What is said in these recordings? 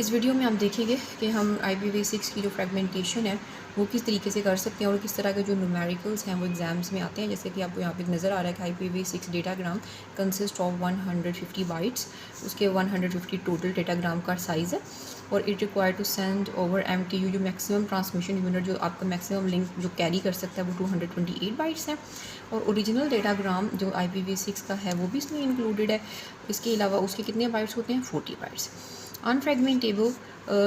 इस वीडियो में हम देखेंगे कि हम IPv6 की जो फ्रेगमेंटेशन है वो किस तरीके से कर सकते हैं और किस तरह के जो न्यूमेरिकल्स हैं वो एग्जाम्स में आते हैं। जैसे कि आपको यहाँ पे नज़र आ रहा है कि IPv6 datagram consist of 150 bytes, उसके 150 टोटल डेटाग्राम का साइज़ है और it require to send over MTU जो मैक्सिमम ट्रांसमिशन यूनिट जो आपका मैक्सिमम लिंक जो कैरी कर सकता है वो 228 बाइट्स हैं और ओरिजिनल डेटाग्राम जो IPv6 का है वो भी इसमें इंक्लूडेड है। इसके अलावा उसके कितने बाइट्स होते हैं? 40 बाइट्स। अनफ्रेगमेंटेबल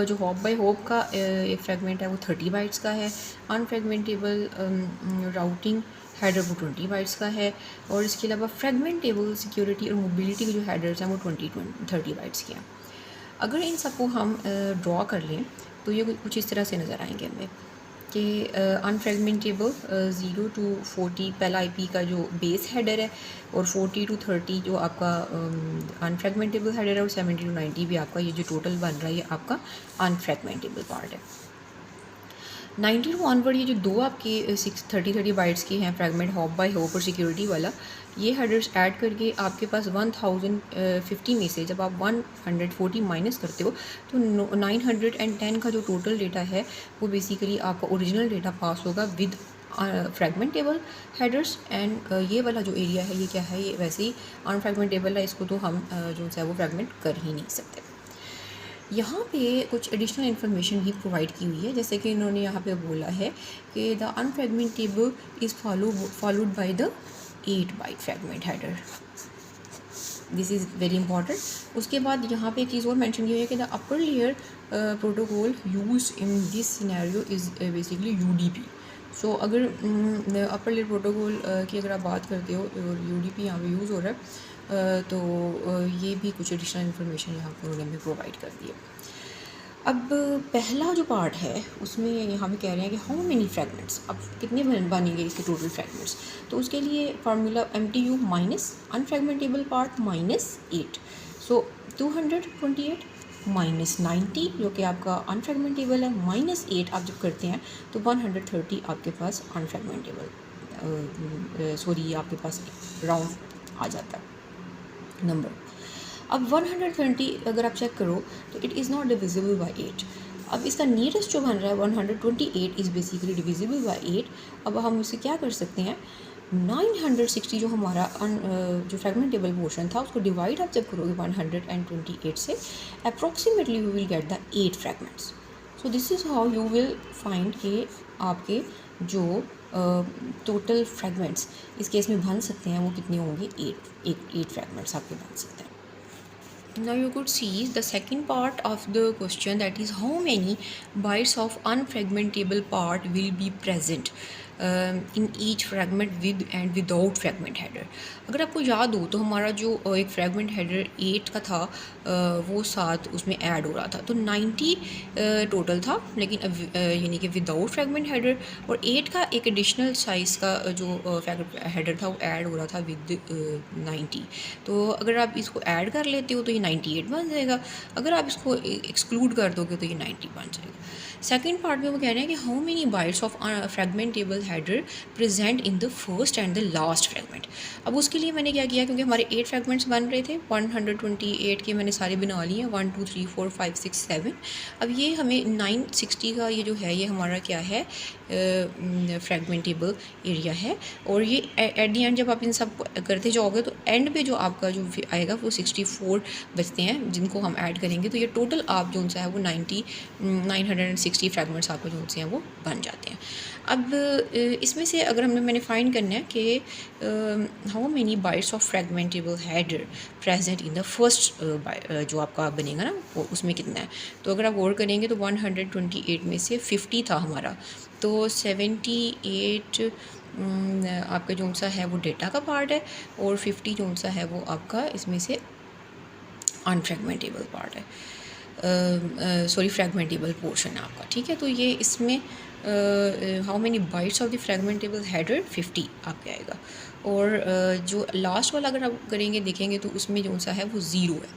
जो हॉप बाय होप का एक फ्रेगमेंट है वो 30 बाइट्स का है। अनफ्रेगमेंटेबल राउटिंग हेडर वो 20 बाइट्स का है और इसके अलावा फ्रेगमेंटेबल सिक्योरिटी और मोबिलिटी के जो हेडर्स हैं वो 30 बाइट्स के हैं। अगर इन सबको हम ड्रॉ कर लें तो ये कुछ इस तरह से नज़र आएंगे हमें कि अनफ्रेगमेंटेबल 0 to 40 पहला IP का जो बेस हेडर है और 40 to 30 जो आपका अनफ्रेगमेंटेबल हेडर है और 70 to 90 भी आपका ये जो टोटल बन रहा है ये आपका अनफ्रेगमेंटेबल पार्ट है। 90 टू ऑनवर्ड ये जो दो आपके 30 बाइट्स के हैं फ्रेगमेंट हॉप बाय होप और सिक्योरिटी वाला, ये हेडर्स ऐड करके आपके पास 1050 में से जब आप 140 माइनस करते हो तो 910 का जो टोटल डेटा है वो बेसिकली आपका ओरिजिनल डेटा पास होगा विद फ्रेगमेंटेबल हेडर्स एंड ये वाला जो एरिया है ये क्या है, ये वैसे ही अनफ्रेगमेंटेबल है, इसको तो हम जो है वो फ्रेगमेंट कर ही नहीं सकते। यहाँ पे कुछ एडिशनल इन्फॉर्मेशन भी प्रोवाइड की हुई है, जैसे कि इन्होंने यहाँ पे बोला है कि the unfragmentable is followed by the 8 byte fragment header. This is very important. उसके बाद यहाँ पे एक चीज़ और मेंशन की हुई है कि the upper layer protocol use in this scenario is basically UDP। सो अगर अपर लेयर प्रोटोकॉल की अगर आप बात करते हो और UDP यहाँ पे यूज़ हो रहा है तो ये भी कुछ एडिशनल इन्फॉर्मेशन यहाँ पर उन्होंने भी प्रोवाइड कर दी है। अब पहला जो पार्ट है उसमें यहाँ पे कह रहे हैं कि हाउ मेनी फ्रेगमेंट्स, अब कितने बनेंगे इसके टोटल फ्रेगमेंट्स, तो उसके लिए formula MTU minus unfragmentable part minus 8, so 228 minus 90 जो कि आपका अनफ्रेगमेंटेबल है माइनस 8 आप जब करते हैं तो 130 आपके पास अनफ्रेगमेंटेबल सॉरी आपके पास राउंड आ जाता है नंबर। अब 120 अगर आप चेक करो तो it is not divisible by 8। अब इसका नियरेस्ट जो बन रहा है 128 इज़ बेसिकली डिविजिबल बाय 8। अब हम इसे क्या कर सकते हैं, 960 जो हमारा जो फ्रेगमेंटेबल पोर्शन था उसको डिवाइड आप जब करोगे 128 से approximately you will get the 8 fragments. So this is how you will find कि आपके जो टोटल फ्रेगमेंट्स इस केस में बन सकते हैं वो कितने होंगे, 8 फ्रेगमेंट्स आपके बन सकते हैं। Now you could see the second part of the question, that is how many bytes of unfragmentable part will be present in each fragment with and without fragment header। अगर आपको याद हो तो हमारा जो एक फ्रेगमेंट हेडर 8 का था वो 7 उसमें ऐड हो रहा था तो 90 टोटल था, लेकिन यानी कि विदाउट फ्रेगमेंट हेडर, और 8 का एक एडिशनल साइज़ का जो हेडर था वो ऐड हो रहा था विद 90। तो अगर आप इसको ऐड कर लेते हो तो ये 98 बन जाएगा, अगर आप इसको एक्सक्लूड कर दोगे तो ये 90 बन जाएगा। सेकेंड पार्ट में वो कह रहे हैं कि how many bytes of fragmentable header present in the first and the last fragment. अब उसके लिए मैंने क्या किया, क्योंकि हमारे 8 फ्रेगमेंट्स बन रहे थे 128 के मैंने सारे बना लिए हैं 1 2 3 4 5 6 7। अब ये हमें 960 का ये जो है ये हमारा क्या है फ्रेगमेंटेबल एरिया है, और ये एट दी एंड जब आप इन सब करते जाओगे तो एंड पे जो आपका जो आएगा वो 64 बचते हैं जिनको हम ऐड करेंगे, तो ये टोटल आप जो सा है वो 960 फ्रेगमेंट्स आपको जो से हैं वो बन जाते हैं। अब इसमें से अगर मैंने फाइंड करना है कि how many bytes of fragmentable header present in the first जो आपका बनेगा ना वो उसमें कितना है, तो अगर आप गौर करेंगे तो 128 में से 50 था हमारा, तो 78 आपका जो सा है वो डेटा का पार्ट है और 50 जो सा है वो आपका इसमें से अनफ्रेगमेंटेबल पार्ट है, सॉरी फ्रेगमेंटेबल पोर्शन है आपका, ठीक है। तो ये इसमें how many bytes of the fragmentable header 50 आपके आएगा, और जो लास्ट वाला अगर आप करेंगे देखेंगे तो उसमें जो सा है वो 0 है,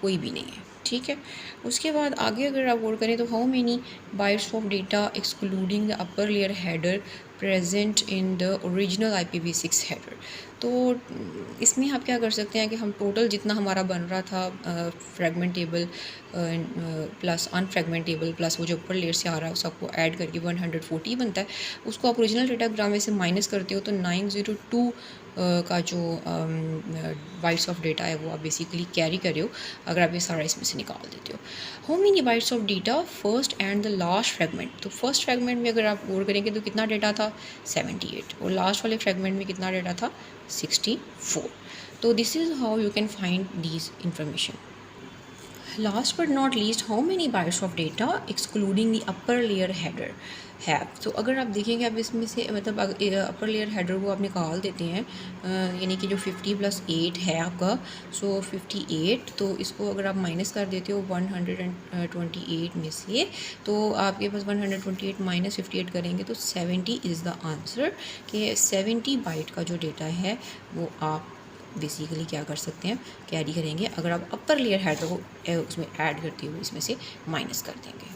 कोई भी नहीं है, ठीक है। उसके बाद आगे अगर आप गौर करें तो how many bytes of data excluding the upper layer header present in the original IPv6 header. तो इसमें आप क्या कर सकते हैं कि हम टोटल जितना हमारा बन रहा था फ्रेगमेंटेबल प्लस अनफ्रेगमेंटेबल प्लस वो जो ऊपर लेयर से आ रहा है सबको ऐड करके 140 बनता है, उसको आप ओरिजिनल डेटाग्राम में से माइनस करते हो तो 902 का जो बाइट्स ऑफ डेटा है वो आप बेसिकली कैरी कर रहे हो अगर आप ये सारा इसमें से निकाल देते हो। How many bytes of data first and the last fragment. तो फर्स्ट फ्रेगमेंट में अगर आप गौर करेंगे तो कितना डेटा था 78 और लास्ट वाले फ्रेगमेंट में कितना डेटा था 64। तो this is how you can find these information. Last but not least, how many bytes of data excluding the upper layer header have। तो अगर आप देखेंगे आप इसमें से मतलब अपर लेयर हेडर को आप निकाल देते हैं यानी कि जो 50 + 8 है आपका, सो 58, तो इसको अगर आप माइनस कर देते हो 128 में से, तो आपके पास 128 - 58 करेंगे तो 70 इज़ द आंसर, कि 70 बाइट का जो डेटा है वो आप बेसिकली क्या कर सकते हैं कैरी करेंगे अगर आप अपर लेयर हेडर को उसमें ऐड करते हुए इसमें से माइनस कर देंगे।